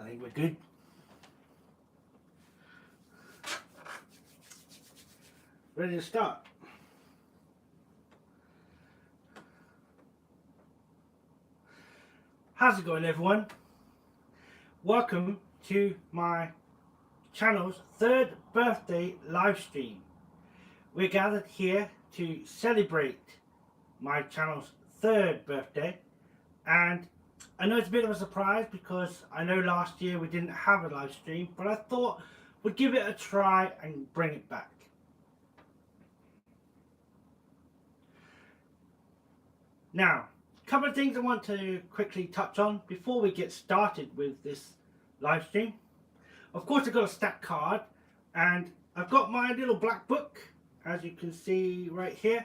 I think we're good. Ready to start. How's it going, everyone? Welcome to my channel's 3rd birthday live stream. We're gathered here to celebrate my channel's 3rd birthday, and I know it's a bit of a surprise because I know last year we didn't have a live stream, but I thought we'd give it a try and bring it back. Now, a couple of things I want to quickly touch on before we get started with this live stream. Of course, I've got a stack card and I've got my little black book, as you can see right here.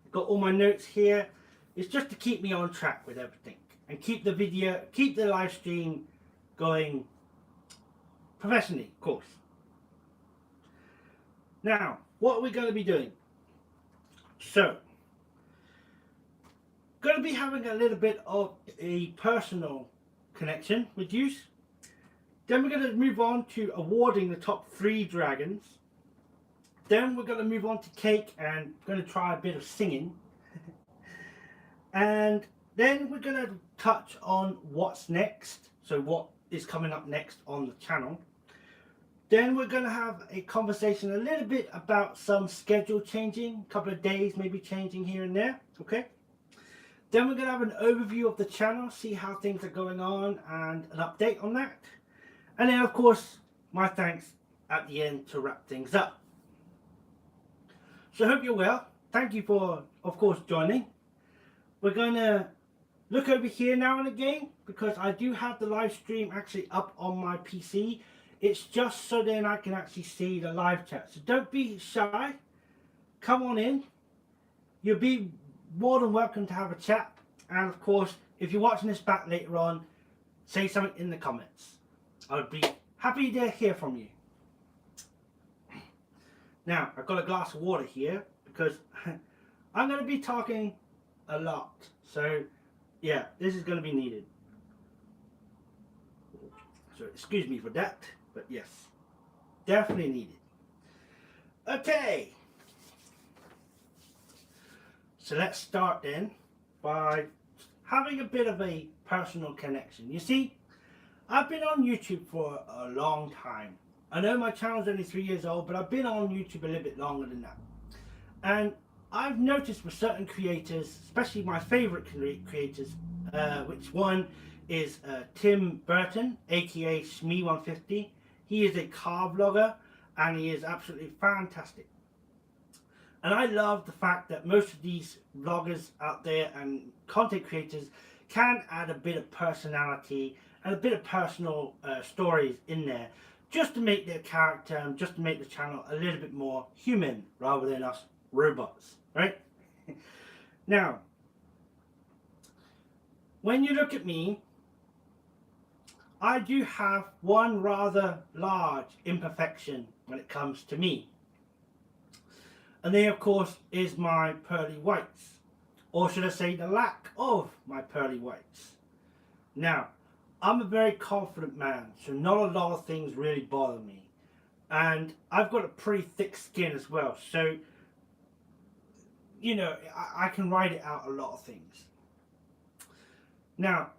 I've got all my notes here. It's just to keep me on track with everything and keep the live stream going professionally, of course. Now, what are we going to be doing? So, going to be having a little bit of a personal connection with you. Then we're going to move on to awarding the top 3 dragons. Then we're going to move on to cake and going to try a bit of singing. And then we're going to touch on what's next. So what is coming up next on the channel. Then we're going to have a conversation a little bit about some schedule changing. A couple of days maybe changing here and there. Okay. Then we're going to have an overview of the channel, see how things are going on and an update on that. And then of course, my thanks at the end to wrap things up. So I hope you're well. Thank you for, of course, joining. We're going to look over here now and again because I do have the live stream actually up on my PC. It's just so then I can actually see the live chat. So don't be shy. Come on in. You'll be more than welcome to have a chat, and of course if you're watching this back later on, say something in the comments. I would be happy to hear from you. Now I've got a glass of water here because I'm going to be talking a lot, so yeah, this is going to be needed, so excuse me for that, but yes, definitely needed. Okay, so let's start then by having a bit of a personal connection. You see, I've been on YouTube for a long time. I know my channel's only 3 years old, but I've been on YouTube a little bit longer than that. And I've noticed with certain creators, especially my favorite creators, which one is Tim Burton, aka Shmee150. He is a car vlogger and he is absolutely fantastic. And I love the fact that most of these vloggers out there and content creators can add a bit of personality and a bit of personal stories in there, just to make their character and just to make the channel a little bit more human rather than us robots, right? Now, when you look at me, I do have one rather large imperfection when it comes to me. And there, of course, is my pearly whites. Or should I say the lack of my pearly whites. Now, I'm a very confident man, so not a lot of things really bother me. And I've got a pretty thick skin as well, so, you know, I can ride it out a lot of things. Now,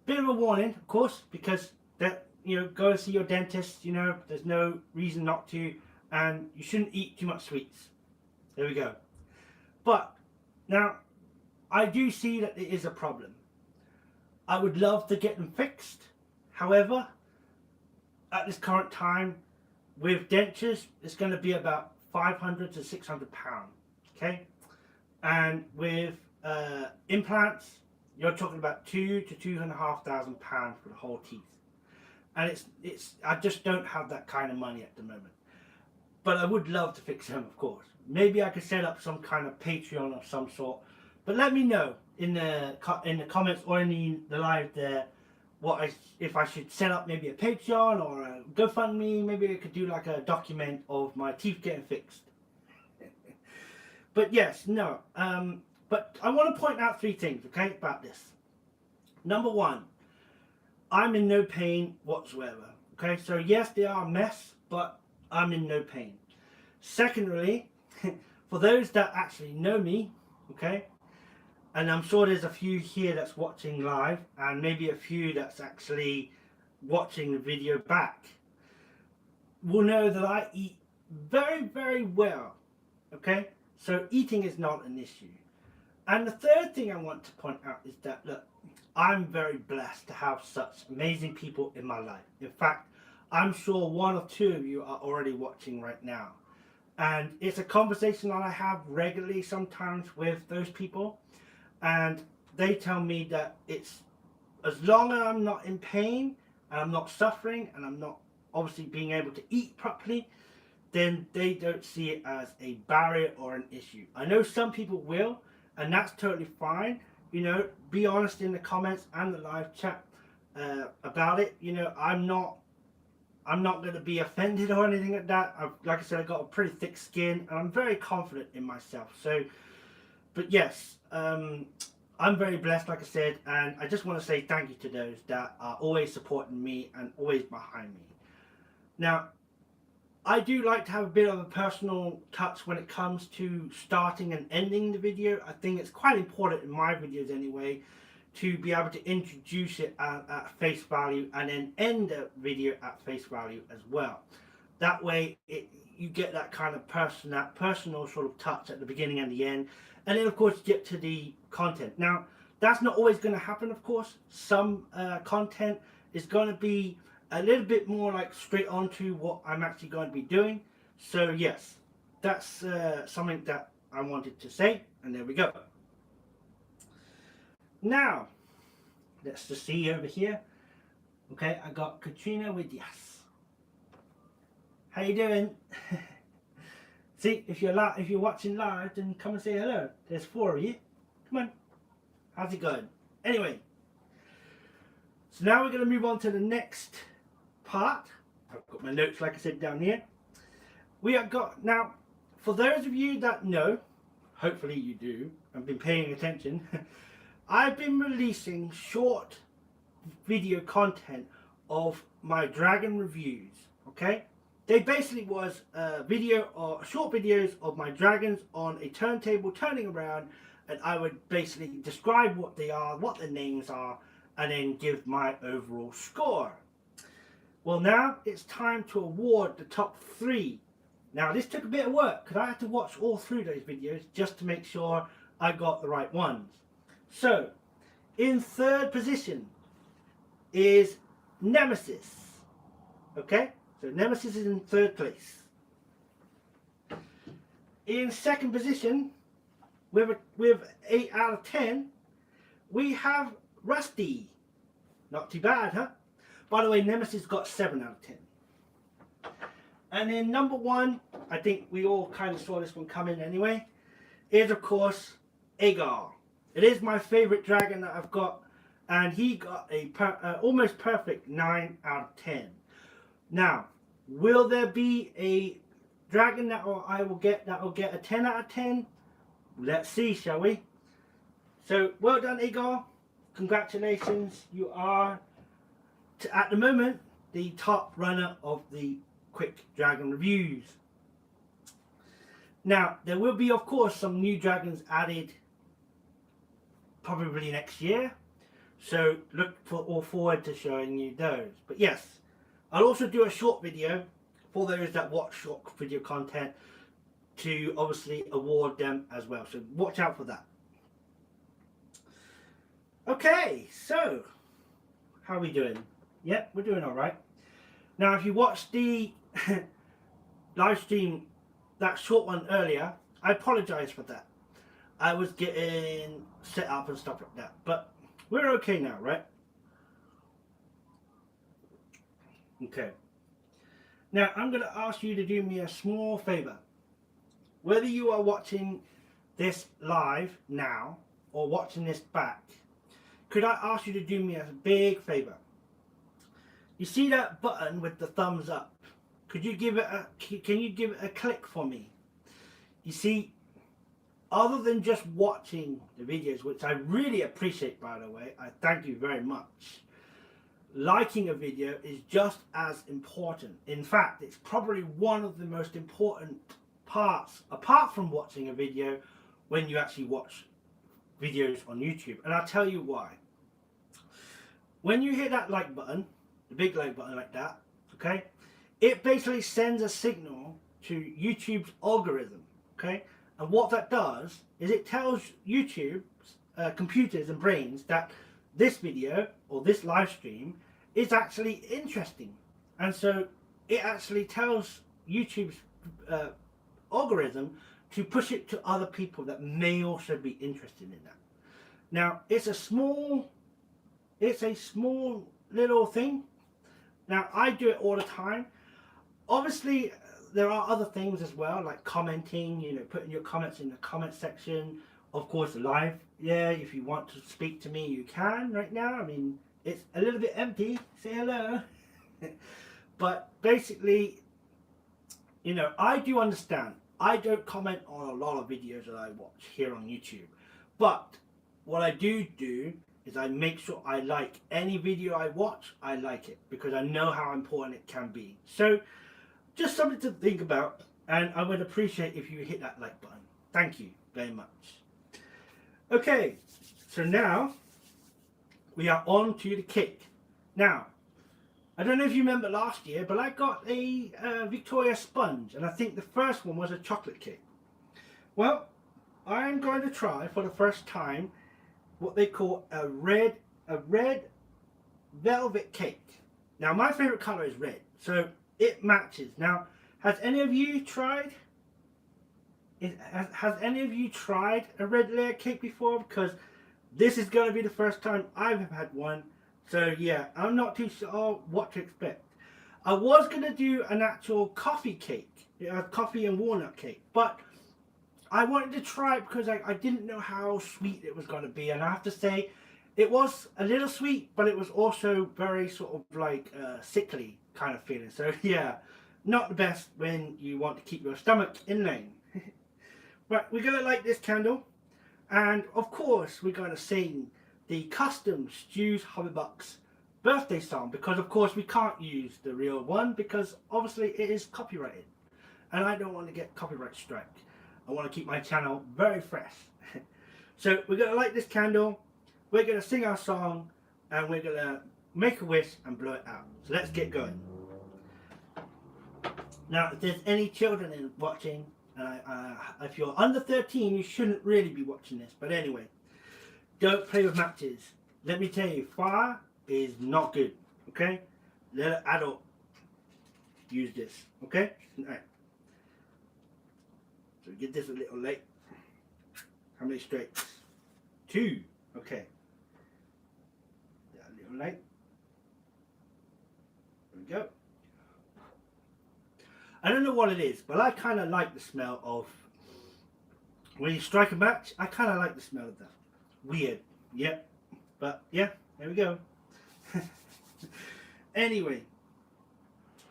bit of a warning, of course, because that, you know, go and see your dentist, you know, there's no reason not to. And you shouldn't eat too much sweets. There we go. But now I do see that it is a problem. I would love to get them fixed. However, at this current time with dentures, it's going to be about 500 to 600 pounds. Okay, and with implants, you're talking about 2,000 to 2,500 pounds for the whole teeth. And I just don't have that kind of money at the moment. But I would love to fix them, of course. Maybe I could set up some kind of Patreon of some sort. But let me know in the comments or in the live there if I should set up maybe a Patreon or a GoFundMe. Maybe I could do like a document of my teeth getting fixed. But yes, no. But I want to point out 3 things, okay, about this. Number 1, I'm in no pain whatsoever. Okay, so yes, they are a mess, but I'm in no pain. Secondly, for those that actually know me, okay, and I'm sure there's a few here that's watching live, and maybe a few that's actually watching the video back, will know that I eat very, very well. Okay, so eating is not an issue. And the third thing I want to point out is that, look, I'm very blessed to have such amazing people in my life. In fact, I'm sure one or two of you are already watching right now. And it's a conversation that I have regularly sometimes with those people. And they tell me that it's, as long as I'm not in pain and I'm not suffering and I'm not obviously being able to eat properly, then they don't see it as a barrier or an issue. I know some people will, and that's totally fine. You know, be honest in the comments and the live chat about it. You know, I'm not going to be offended or anything like that. Like I said, I've got a pretty thick skin, and I'm very confident in myself. So, but yes, I'm very blessed, like I said, and I just want to say thank you to those that are always supporting me and always behind me. Now, I do like to have a bit of a personal touch when it comes to starting and ending the video. I think it's quite important in my videos anyway to be able to introduce it at face value and then end the video at face value as well. That way you get that kind of personal sort of touch at the beginning and the end, and then of course get to the content. Now, that's not always going to happen, of course. Some content is going to be a little bit more like straight on to what I'm actually going to be doing. So yes, that's something that I wanted to say, and there we go. Now, let's just see over here. Okay, I got Katrina with yes. How you doing? See, if you're watching live, then come and say hello. There's 4 of you. Come on. How's it going? Anyway, so now we're going to move on to the next part. I've got my notes, like I said, down here. We have got, now, for those of you that know, hopefully you do, and been paying attention, I've been releasing short video content of my dragon reviews, okay? They basically was short videos of my dragons on a turntable turning around, and I would basically describe what they are, what their names are, and then give my overall score. Well, now it's time to award the top 3. Now, this took a bit of work because I had to watch all through those videos just to make sure I got the right ones. So, in 3rd position is Nemesis. Okay, so Nemesis is in 3rd place. In 2nd position, with 8 out of 10, we have Rusty. Not too bad, huh? By the way, Nemesis got 7 out of 10. And then number 1, I think we all kind of saw this one coming anyway, is of course Agar. It is my favorite dragon that I've got, and he got a almost perfect 9 out of 10. Now, will there be a dragon that I will get a 10 out of 10? Let's see, shall we? So, well done, Agar. Congratulations. You are, at the moment, the top runner of the quick dragon reviews. Now, there will be, of course, some new dragons added probably next year. So, look forward to showing you those. But yes, I'll also do a short video for those that watch short video content to obviously award them as well. So, watch out for that. Okay, so how are we doing? Yep, we're doing all right. Now, if you watched the live stream, that short one earlier, I apologize for that. I was getting set up and stuff like that, but we're okay now, right? Okay. Now, I'm going to ask you to do me a small favor. Whether you are watching this live now or watching this back, could I ask you to do me a big favor? You see that button with the thumbs up? Could you give it can you give it a click for me? You see, other than just watching the videos, which I really appreciate, by the way, I thank you very much. liking a video is just as important. In fact, it's probably one of the most important parts, apart from watching a video, when you actually watch videos on YouTube. And I'll tell you why. When you hit that like button, the big like button like that, okay, it basically sends a signal to YouTube's algorithm, okay? And what that does is it tells YouTube's computers and brains that this video or this live stream is actually interesting. And so it actually tells YouTube's algorithm to push it to other people that may also be interested in that. Now, it's a small little thing. Now, I do it all the time. Obviously, there are other things as well, like commenting, you know, putting your comments in the comment section. Of course, live, yeah, if you want to speak to me, you can right now. I mean, it's a little bit empty. Say hello. But basically, you know, I do understand. I don't comment on a lot of videos that I watch here on YouTube. But what I do is I make sure I like any video I watch, I like it. Because I know how important it can be. So, just something to think about. And I would appreciate if you hit that like button. Thank you very much. Okay, so now we are on to the cake. Now, I don't know if you remember last year, but I got a Victoria sponge, and I think the first one was a chocolate cake. Well, I'm going to try for the first time what they call a red velvet cake. Now, my favorite color is red, so it matches. Now, has any of you tried? Has any of you tried a red layer cake before? Because this is going to be the first time I've had one. So yeah, I'm not too sure what to expect. I was going to do an actual coffee cake, a coffee and walnut cake. But I wanted to try it because I didn't know how sweet it was going to be. And I have to say, it was a little sweet, but it was also very sort of like sickly kind of feeling. So yeah, not the best when you want to keep your stomach in line. Right, we're going to light this candle, and of course we're going to sing the custom Stu's Hobbybox birthday song, because of course we can't use the real one because obviously it is copyrighted, and I don't want to get copyright strike. I want to keep my channel very fresh. So we're going to light this candle, we're going to sing our song, and we're going to make a wish and blow it out. So let's get going. Now, if there's any children watching, if you're under 13, you shouldn't really be watching this. But anyway, don't play with matches. Let me tell you, fire is not good. Okay? Let an adult use this. Okay? Alright. So get this a little late. How many straights? 2. Okay. A little late. There we go. I don't know what it is, but I kind of like the smell of, when you strike a match, I kind of like the smell of that. Weird, yeah, but yeah, there we go. Anyway,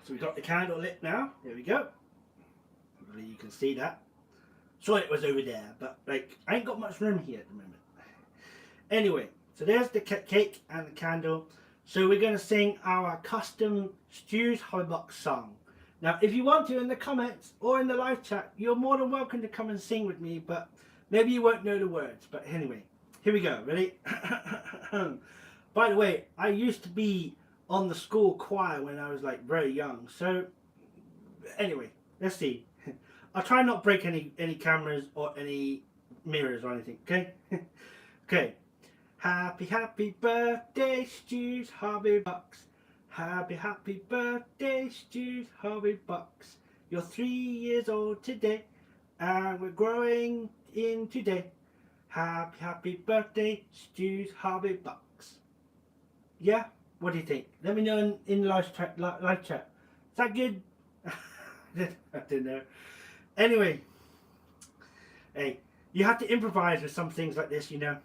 so we got the candle lit now, there we go. Hopefully you can see that. Sorry it was over there, but like, I ain't got much room here at the moment. Anyway, so there's the cake and the candle. So we're going to sing our custom Stu's Hobbybox song. Now, if you want to, in the comments or in the live chat, you're more than welcome to come and sing with me, but maybe you won't know the words. But anyway, here we go. Ready? By the way, I used to be on the school choir when I was like very young. So anyway, let's see. I'll try not break any cameras or any mirrors or anything, okay? Okay. Happy birthday, Stu's Hobbybox. Happy birthday, Stu's Hobbybox. You're 3 years old today, and we're growing in today. Happy birthday, Stu's Hobbybox. Yeah? What do you think? Let me know in live chat. Is that good? I don't know. Anyway, hey, you have to improvise with some things like this, you know.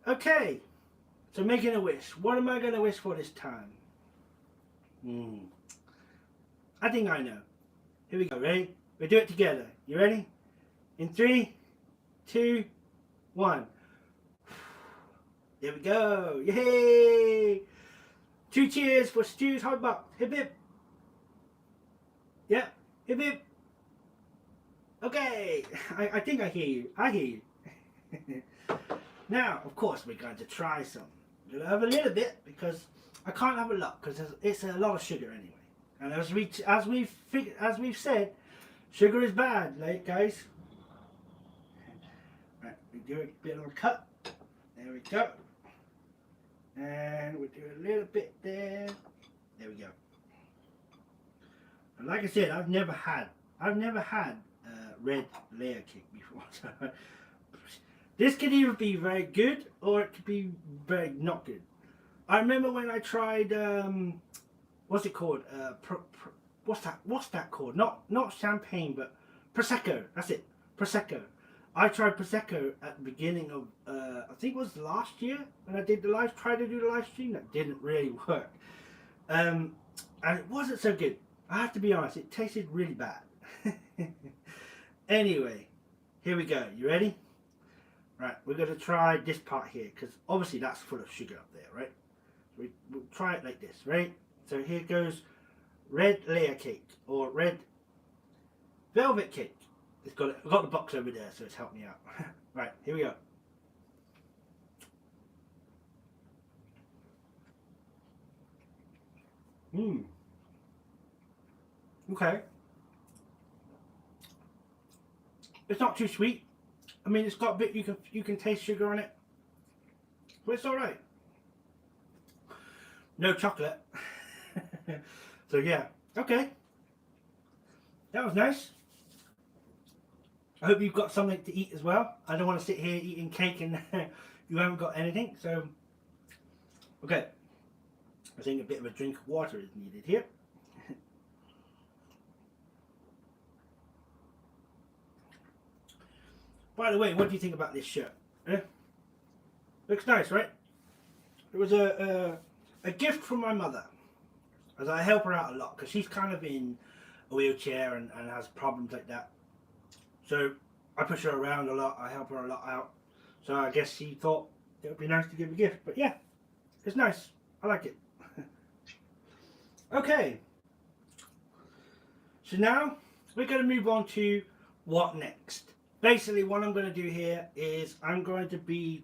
Okay, so making a wish. What am I going to wish for this time? I think I know. Here we go, ready? We'll do it together. You ready? In 3, 2, 1. There we go. Yay! 2 cheers for Stu's hot butt. Hip hip. Yeah, hip hip. Okay, I think I hear you. I hear you. Now, of course, we're going to try some. We're going to have a little bit because I can't have a lot because it's a lot of sugar anyway. And as we've said, sugar is bad, like guys. Right, we do a bit of a cut. There we go. And we do a little bit there. There we go. And like I said, I've never had red layer cake before. So this could either be very good or it could be very not good. I remember when I tried what's it called? What's that called? Not champagne, but prosecco. That's it, prosecco. I tried prosecco at the beginning of I think it was last year when I did tried to do the live stream. That didn't really work, and it wasn't so good. I have to be honest. It tasted really bad. Anyway, here we go. You ready? Right, we're going to try this part here because obviously that's full of sugar up there, right? We'll try it like this, right? So here goes red layer cake or red velvet cake. I've got the box over there, so it's helped me out. Right, here we go. Okay. It's not too sweet. I mean, it's got a bit you can taste sugar on it, but it's all right. No chocolate. So yeah, okay. That was nice. I hope you've got something to eat as well. I don't want to sit here eating cake and you haven't got anything. So, okay. I think a bit of a drink of water is needed here. By the way, what do you think about this shirt? Eh? Looks nice, right? It was a gift from my mother, as I help her out a lot because she's kind of in a wheelchair and has problems like that. So I push her around a lot. I help her a lot out. So I guess she thought it would be nice to give a gift. But yeah, it's nice. I like it. Okay. So now we're going to move on to what next. Basically what I'm going to do here is I'm going to be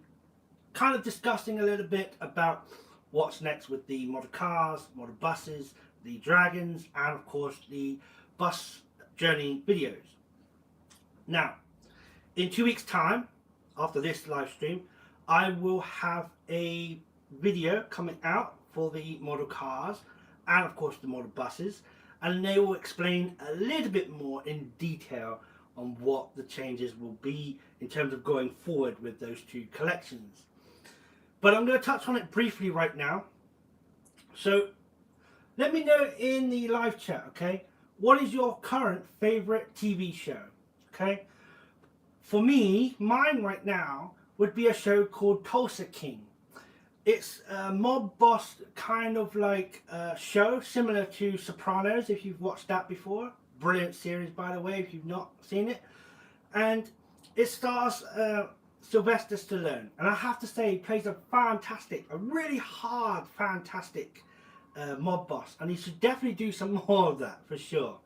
kind of discussing a little bit about what's next with the model cars, model buses, the dragons, and of course the bus journey videos. Now, in 2 weeks time, after this live stream, I will have a video coming out for the model cars and of course the model buses, and they will explain a little bit more in detail on what the changes will be in terms of going forward with those two collections. But I'm going to touch on it briefly right now. So let me know in the live chat, okay, what is your current favorite TV show? Okay, for me, mine right now would be a show called Tulsa King. It's a mob boss kind of like show, similar to Sopranos, if you've watched that before. Brilliant series, by the way, if you've not seen it. And it stars Sylvester Stallone, and I have to say he plays a really hard, fantastic mob boss, and he should definitely do some more of that for sure.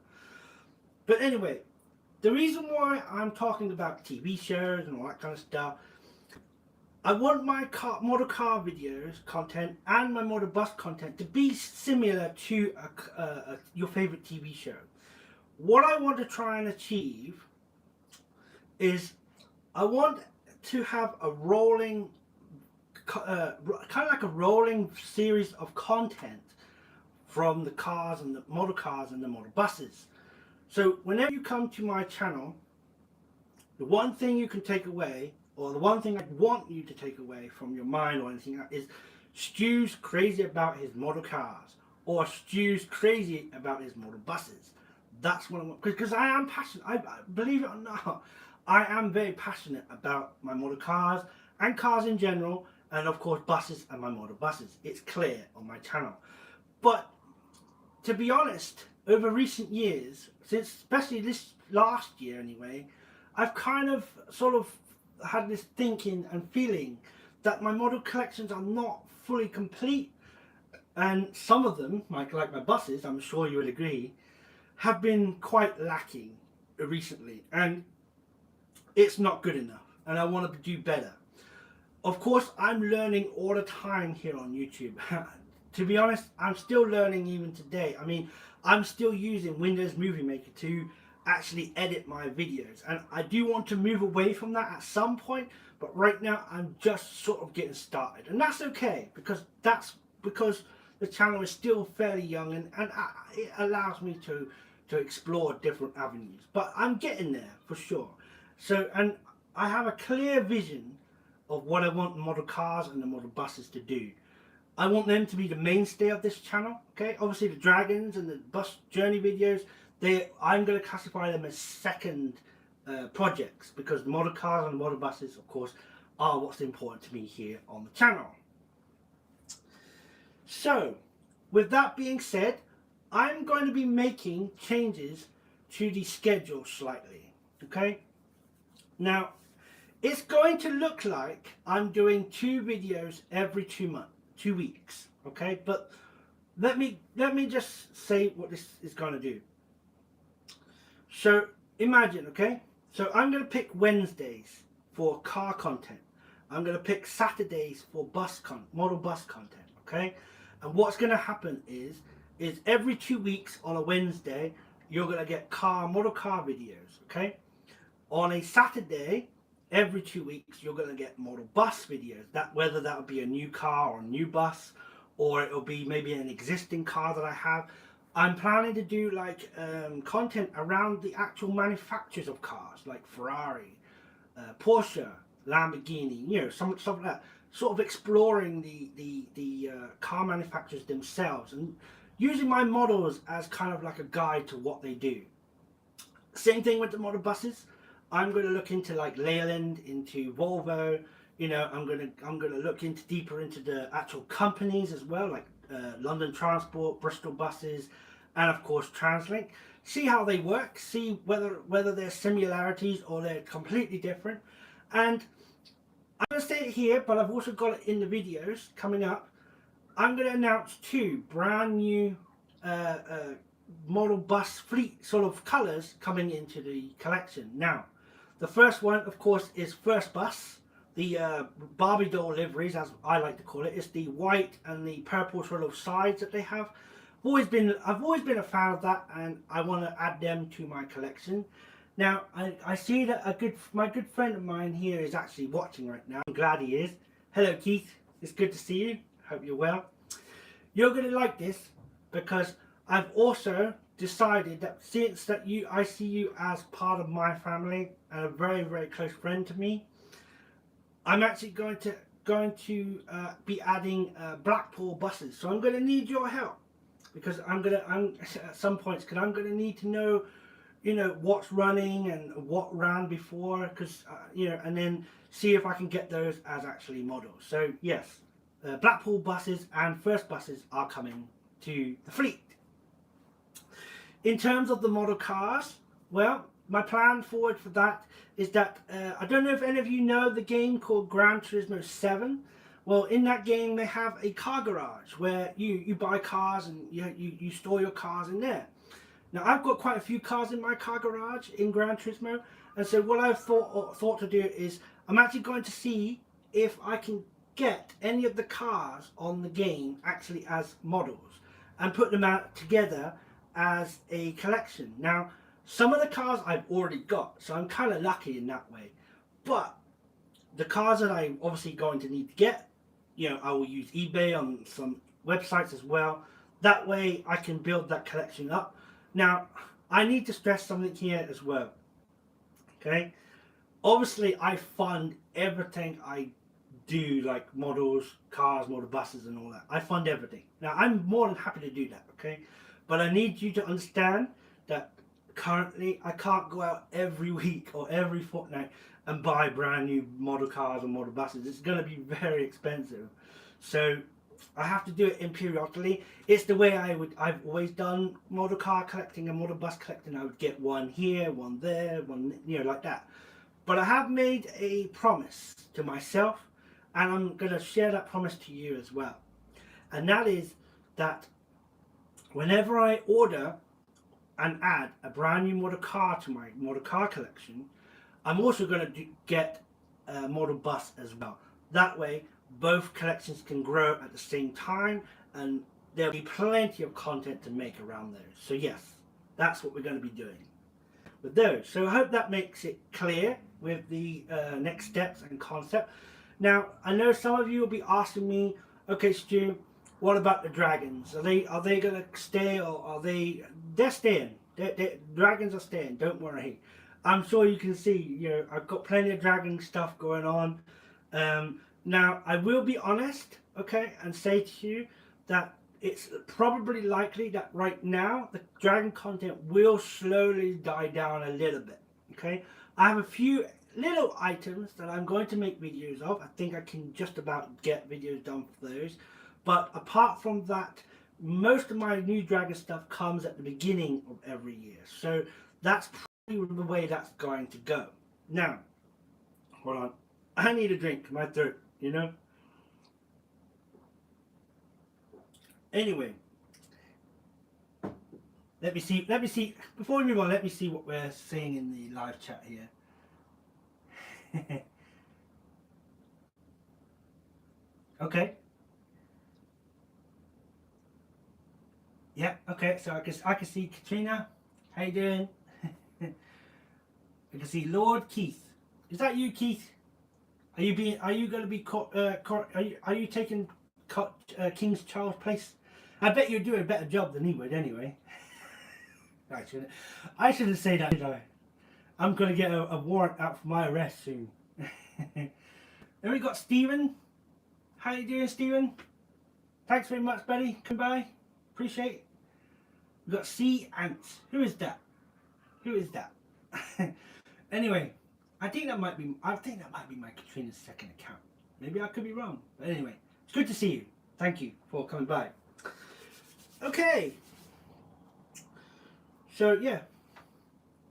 But anyway, the reason why I'm talking about TV shows and all that kind of stuff, I want my model car videos content and my model bus content to be similar to your favorite TV show. What I want to try and achieve is I want to have a rolling, kind of like a rolling series of content from the cars and the model buses. So whenever you come to my channel, the one thing you can take away, or the one thing I want you to take away from your mind or anything, is Stu's crazy about his model cars, or Stu's crazy about his model buses. That's what I want, because I am passionate. I believe it or not, I am very passionate about my model cars and cars in general, and of course buses and my model buses. It's clear on my channel. But to be honest, over recent years, since especially this last year anyway, I've kind of sort of had this thinking and feeling that my model collections are not fully complete. And some of them, like my buses, I'm sure you would agree, have been quite lacking recently, and it's not good enough, and I want to do better. Of course, I'm learning all the time here on YouTube. To be honest, I'm still learning even today. I mean, I'm still using Windows Movie Maker to actually edit my videos, and I do want to move away from that at some point, but right now I'm just sort of getting started, and that's okay, because the channel is still fairly young, and it allows me to explore different avenues, but I'm getting there for sure. So, and I have a clear vision of what I want the model cars and the model buses to do. I want them to be the mainstay of this channel. Okay, obviously the dragons and the bus journey videos, I'm going to classify them as second projects, because the model cars and the model buses, of course, are what's important to me here on the channel. So, with that being said, I'm going to be making changes to the schedule slightly. Okay, now it's going to look like I'm doing 2 videos every 2 weeks. Okay, but let me just say what this is going to do. So imagine, okay, so I'm going to pick Wednesdays for car content. I'm going to pick Saturdays for model bus content. Okay, and what's going to happen is every 2 weeks on a Wednesday you're going to get model car videos. Okay, on a Saturday every 2 weeks you're going to get model bus videos, whether that would be a new car or a new bus, or it'll be maybe an existing car that I have. I'm planning to do like content around the actual manufacturers of cars, like Ferrari, Porsche, Lamborghini, you know, something like that, sort of exploring the car manufacturers themselves and using my models as kind of like a guide to what they do. Same thing with the model buses. I'm going to look into like Leyland, into Volvo. You know, I'm going to look deeper into the actual companies as well, like London Transport, Bristol Buses, and of course Translink. See how they work. See whether there's similarities or they're completely different. And I'm going to say it here, but I've also got it in the videos coming up. I'm going to announce 2 brand new model bus fleet sort of colours coming into the collection. Now, the first one, of course, is First Bus, the Barbie doll liveries, as I like to call it. It's the white and the purple sort of sides that they have. I've always been a fan of that, and I want to add them to my collection. Now, I see that my good friend of mine here is actually watching right now. I'm glad he is. Hello, Keith. It's good to see you. Hope you're well. You're going to like this because I've also decided that since that I see you as part of my family and a very, very close friend to me, I'm actually going to be adding Blackpool buses. So I'm going to need your help, because I'm at some points, because I'm going to need to know, you know, what's running and what ran before, because you know, and then see if I can get those as actually models. So yes, Blackpool buses and First buses are coming to the fleet. In terms of the model cars, well, my plan forward for that is that I don't know if any of you know the game called Gran Turismo 7. Well, in that game they have a car garage where you buy cars and you store your cars in there. Now, I've got quite a few cars in my car garage in Gran Turismo, and so what I've thought to do is I'm actually going to see if I can get any of the cars on the game actually as models and put them out together as a collection. Now, some of the cars I've already got, so I'm kind of lucky in that way, but the cars that I'm obviously going to need to get, you know, I will use eBay on some websites as well. That way I can build that collection up. Now, I need to stress something here as well. Okay, obviously I fund everything I do, like models, cars, model buses and all that. I fund everything. Now, I'm more than happy to do that, okay? But I need you to understand that currently I can't go out every week or every fortnight and buy brand new model cars and model buses. It's going to be very expensive. So I have to do it in periodically. It's the way I've always done model car collecting and model bus collecting. I would get one here, one there, one, you know, like that. But I have made a promise to myself, and I'm going to share that promise to you as well. And that is that whenever I order and add a brand new model car to my model car collection, I'm also going to get a model bus as well. That way both collections can grow at the same time, and there'll be plenty of content to make around those. So yes, that's what we're going to be doing with those. So I hope that makes it clear with the next steps and concept. Now I know some of you will be asking me, okay Stu, what about the dragons? Are they going to stay, or are they're staying? Dragons are staying, don't worry. I'm sure you can see, you know, I've got plenty of dragon stuff going on. Now I will be honest, okay, and say to you that it's probably likely that right now the dragon content will slowly die down a little bit. Okay, I have a few little items that I'm going to make videos of. I think I can just about get videos done for those, but apart from that, most of my new dragon stuff comes at the beginning of every year, so that's probably the way that's going to go. Now hold on, I need a drink, my throat, you know. Anyway, let me see, before we move on, let me see what we're saying in the live chat here. Okay. Yeah, okay, so I can see Katrina. How you doing? I can see Lord Keith. Is that you, Keith? Are you going to be caught, are you taking King Charles' place? I bet you'd do a better job than he would anyway. I shouldn't say that, should I? I'm going to get a warrant out for my arrest soon. Then we got Stephen. How you doing, Stephen? Thanks very much, buddy. Come by. Appreciate it. We got Sea Ants. Who is that? Who is that? Anyway, I think that might be my Katrina's second account. Maybe I could be wrong. But anyway, it's good to see you. Thank you for coming by. Okay. So yeah,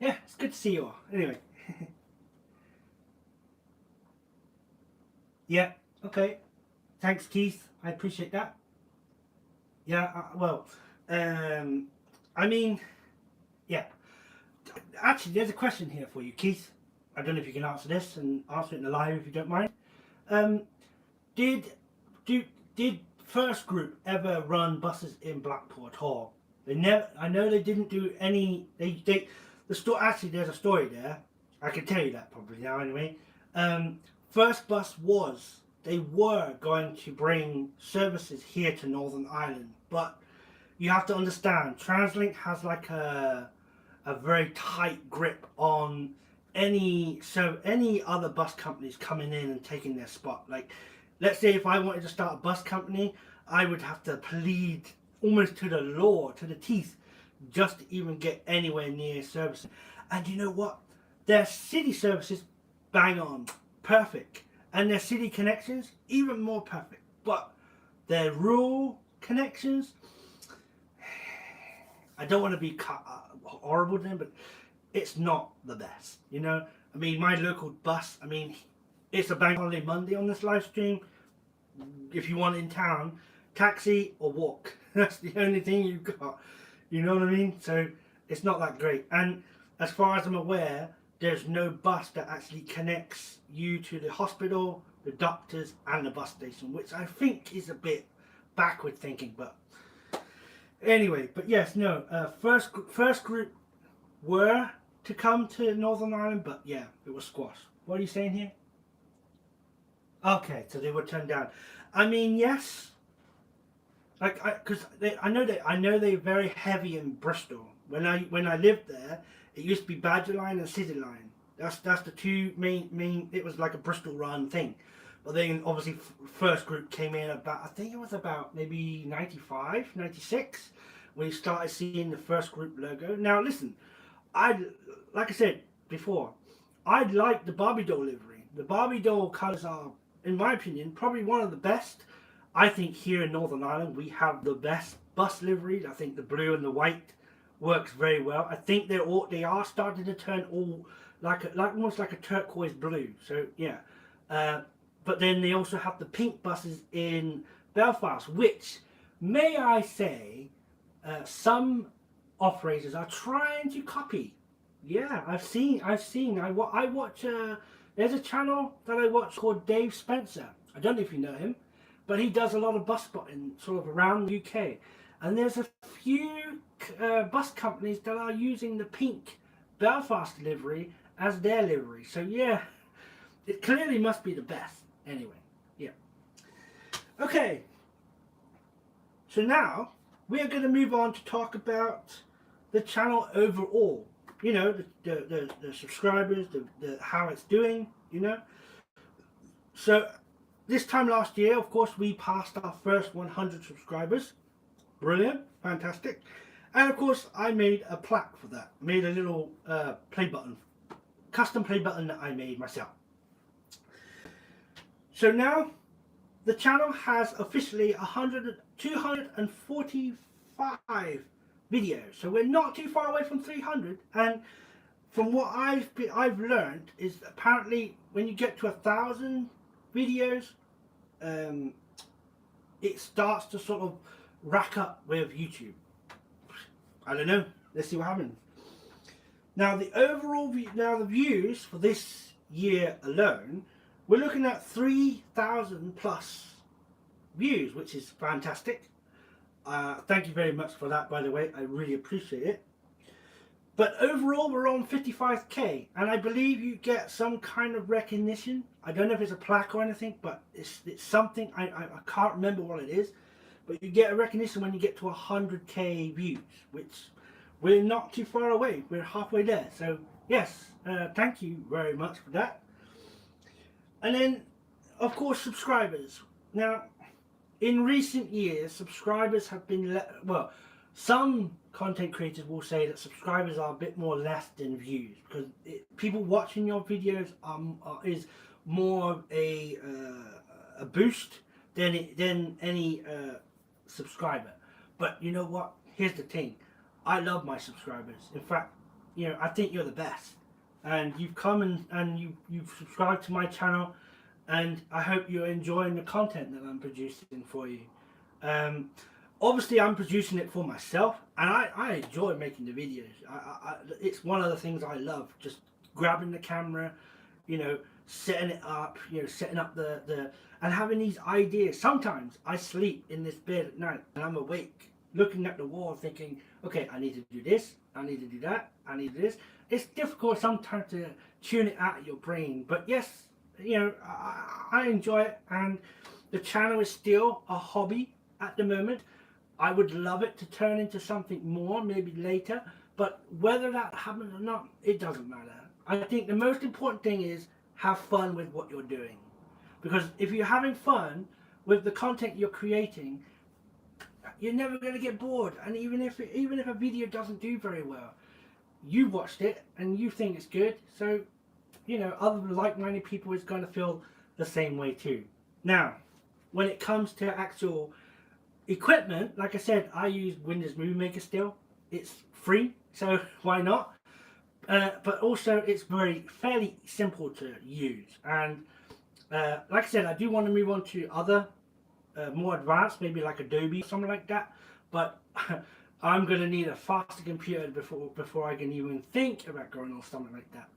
it's good to see you all. Anyway. Yeah. Okay. Thanks, Keith. I appreciate that. Yeah. Well. I mean, yeah. Actually, there's a question here for you, Keith. I don't know if you can answer this, and answer it in the live if you don't mind. Did First Group ever run buses in Blackpool at all? They never. I know they didn't do any. Actually, there's a story there. I can tell you that probably now anyway. First Bus they were going to bring services here to Northern Ireland, but you have to understand, TransLink has like a very tight grip on any other bus companies coming in and taking their spot. Like, let's say if I wanted to start a bus company, I would have to plead almost to the law, to the teeth, just to even get anywhere near services. And you know what? Their city services, bang on, perfect. And their city connections, even more perfect. But their rural connections, I don't want to be horrible to them, but it's not the best, you know. I mean, my local bus, I mean, it's a bank holiday Monday on this live stream. If you want in town, taxi or walk. That's the only thing you've got. You know what I mean? So it's not that great. And as far as I'm aware, there's no bus that actually connects you to the hospital, the doctors, and the bus station, which I think is a bit backward thinking. But anyway, but yes, no. First Group were to come to Northern Ireland, but yeah, it was squashed. What are you saying here? Okay, so they were turned down. I mean, yes, like because I know they're very heavy in Bristol. When I lived there, it used to be Badger Line and City Line. That's the two main. It was like a Bristol run thing. But then obviously First Group came in about, I think it was about maybe 95, 96, when you started seeing the First Group logo. Now listen, like I said before, I like the Barbie doll livery. The Barbie doll colours are, in my opinion, probably one of the best. I think here in Northern Ireland we have the best bus liveries. I think the blue and the white works very well. I think they are starting to turn all almost like a turquoise blue. So yeah, but then they also have the pink buses in Belfast, which may I say, some operators are trying to copy. Yeah, I've seen. I watch. There's a channel that I watch called Dave Spencer. I don't know if you know him, but he does a lot of bus spotting sort of around the UK. And there's a few bus companies that are using the pink Belfast livery as their livery. So yeah, it clearly must be the best. Anyway, yeah. Okay. So now we are going to move on to talk about the channel overall. You know, the subscribers, the how it's doing. You know. So this time last year, of course, we passed our first 100 subscribers. Brilliant, fantastic. And of course, I made a plaque for that. Made a little play button, custom play button that I made myself. So now the channel has officially 245 videos. So we're not too far away from 300. And from what I've learned is apparently when you get to 1,000 videos, it starts to sort of rack up with YouTube. I don't know. Let's see what happens. Now the overall the views for this year alone, we're looking at 3,000 plus views, which is fantastic. Thank you very much for that, by the way. I really appreciate it. But overall, we're on 55k, and I believe you get some kind of recognition. I don't know if it's a plaque or anything, but it's something. I can't remember what it is. But you get a recognition when you get to 100k views, which we're not too far away. We're halfway there. So yes, thank you very much for that. And then, of course, subscribers. Now, in recent years, subscribers have been well. Some content creators will say that subscribers are a bit more less than views because people watching your videos is more of a boost than any subscriber. But you know what? Here's the thing. I love my subscribers. In fact, you know, I think you're the best. And you've come and you've subscribed to my channel, and I hope you're enjoying the content that I'm producing for you. Obviously, I'm producing it for myself, and I enjoy making the videos. It's one of the things I love, just grabbing the camera, you know, setting it up, you know, setting up the and having these ideas. Sometimes I sleep in this bed at night, and I'm awake, looking at the wall, thinking, okay, I need to do this, I need to do that, I need to do this. It's difficult sometimes to tune it out of your brain, but yes, you know, I enjoy it, and the channel is still a hobby at the moment. I would love it to turn into something more, maybe later, but whether that happens or not, it doesn't matter. I think the most important thing is have fun with what you're doing. Because if you're having fun with the content you're creating, you're never going to get bored. And even if a video doesn't do very well, you watched it and you think it's good, so you know, other like-minded people is going to feel the same way too. Now, when it comes to actual equipment, like I said, I use Windows Movie Maker still. It's free, so why not? But also, it's fairly simple to use. And like I said, I do want to move on to other more advanced, maybe like Adobe or something like that. But I'm going to need a faster computer before I can even think about going on something like that.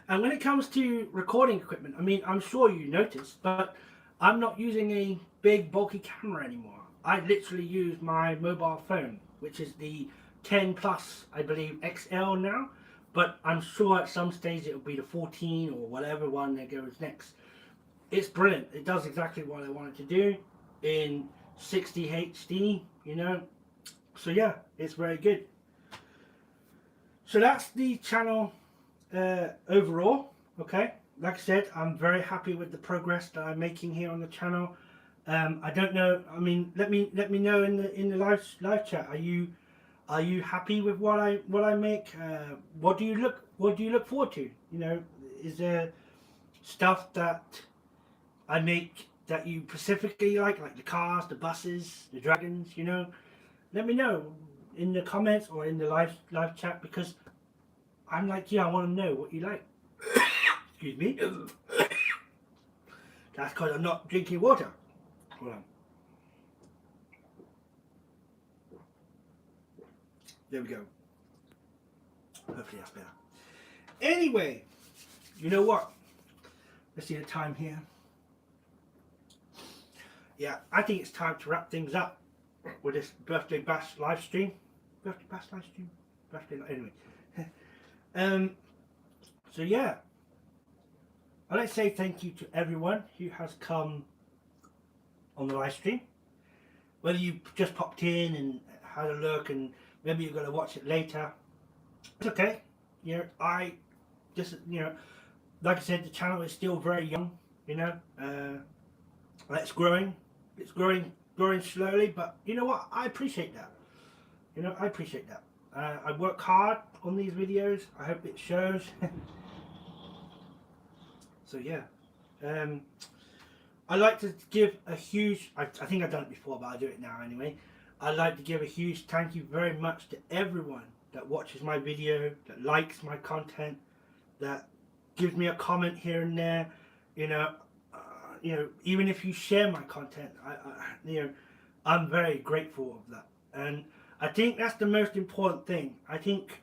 And when it comes to recording equipment, I mean, I'm sure you noticed, but I'm not using a big bulky camera anymore. I literally use my mobile phone, which is the 10 Plus, I believe, XL now. But I'm sure at some stage it'll be the 14 or whatever one that goes next. It's brilliant. It does exactly what I want it to do in 60 HD, you know. So yeah, it's very good. So that's the channel overall. Okay, like I said, I'm very happy with the progress that I'm making here on the channel. I don't know. I mean, let me know in the live chat. Are you happy with what I make? What do you look forward to? You know, is there stuff that I make that you specifically like the cars, the buses, the dragons? You know, let me know in the comments or in the live chat, because I'm like, yeah, I want to know what you like. Excuse me. That's because I'm not drinking water. Hold on. There we go. Hopefully that's better. Anyway, you know what? Let's see the time here. Yeah, I think it's time to wrap things up with this birthday bash live stream. Birthday bash live stream? Anyway. So yeah. I'd like to say thank you to everyone who has come on the live stream. Whether you just popped in and had a look and maybe you're going to watch it later. It's okay. You know, I just, you know, like I said, the channel is still very young, you know. It's growing. It's growing slowly, but you know what? I appreciate that. You know, I appreciate that. I work hard on these videos. I hope it shows. So yeah. I'd like to give a huge, I think I've done it before, but I'll do it now anyway. I'd like to give a huge thank you very much to everyone that watches my video, that likes my content, that gives me a comment here and there. You know, even if you share my content, you know, I'm very grateful of that. And I think that's the most important thing. I think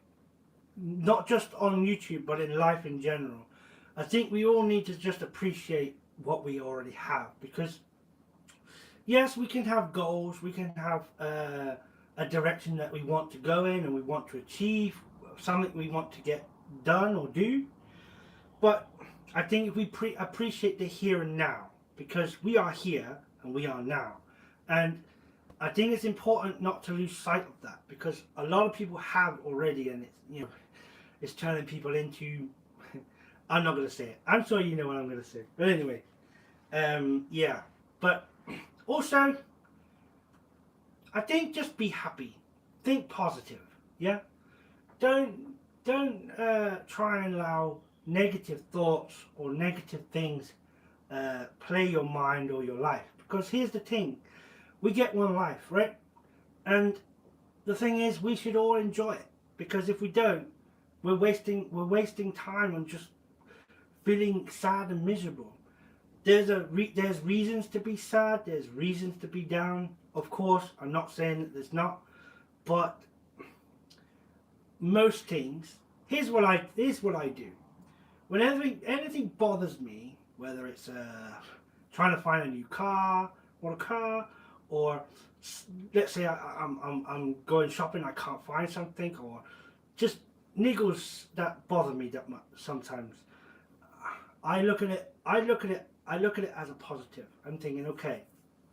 not just on YouTube, but in life in general. I think we all need to just appreciate what we already have, because yes, we can have goals, we can have a direction that we want to go in and we want to achieve, something we want to get done or do, but I think if we appreciate the here and now, because we are here and we are now, and I think it's important not to lose sight of that, because a lot of people have already, and it's, you know, it's turning people into I'm not going to say it. I'm sure you know what I'm going to say. But anyway, yeah. But also, I think just be happy. Think positive. Yeah. Don't try and allow negative thoughts or negative things play your mind or your life. Because here's the thing: we get one life, right? And the thing is, we should all enjoy it. Because if we don't, we're wasting time on just feeling sad and miserable. There's reasons to be sad. There's reasons to be down. Of course, I'm not saying that there's not, but most things. Here's what I do. Whenever anything bothers me, whether it's trying to find a new car, or let's say I'm going shopping, I can't find something, or just niggles that bother me that much sometimes. I look at it as a positive. I'm thinking, okay,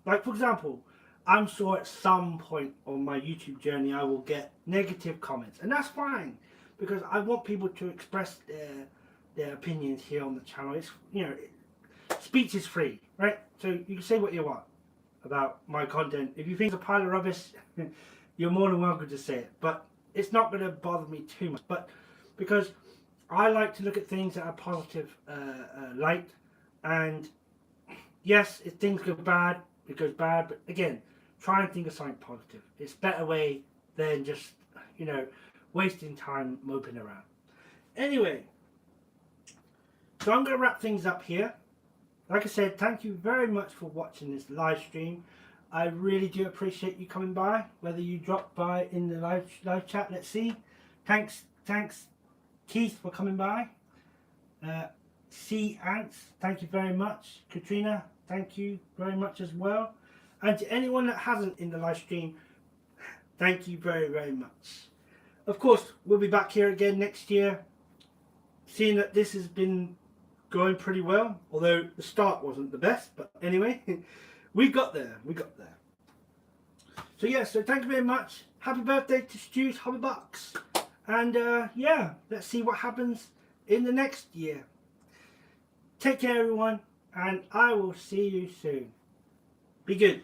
like for example, I'm sure at some point on my YouTube journey I will get negative comments, and that's fine, because I want people to express their opinions here on the channel. It's, you know, speech is free, right? So you can say what you want about my content. If you think it's a pile of rubbish, you're more than welcome to say it, but it's not going to bother me too much. But because I like to look at things that are positive light, and yes, if things go bad, it goes bad, but again, try and think of something positive. It's a better way than just, you know, wasting time moping around. Anyway, so I'm going to wrap things up here. Like I said, thank you very much for watching this live stream. I really do appreciate you coming by, whether you dropped by in the live chat. Let's see. Thanks Keith for coming by. C Ants, thank you very much. Katrina, thank you very much as well. And to anyone that hasn't in the live stream, thank you very, very much. Of course, we'll be back here again next year. Seeing that this has been going pretty well, although the start wasn't the best, but anyway, we got there. So yeah, so thank you very much. Happy birthday to Stu's Hobby Box. And yeah, let's see what happens in the next year. Take care everyone, and I will see you soon. Be good.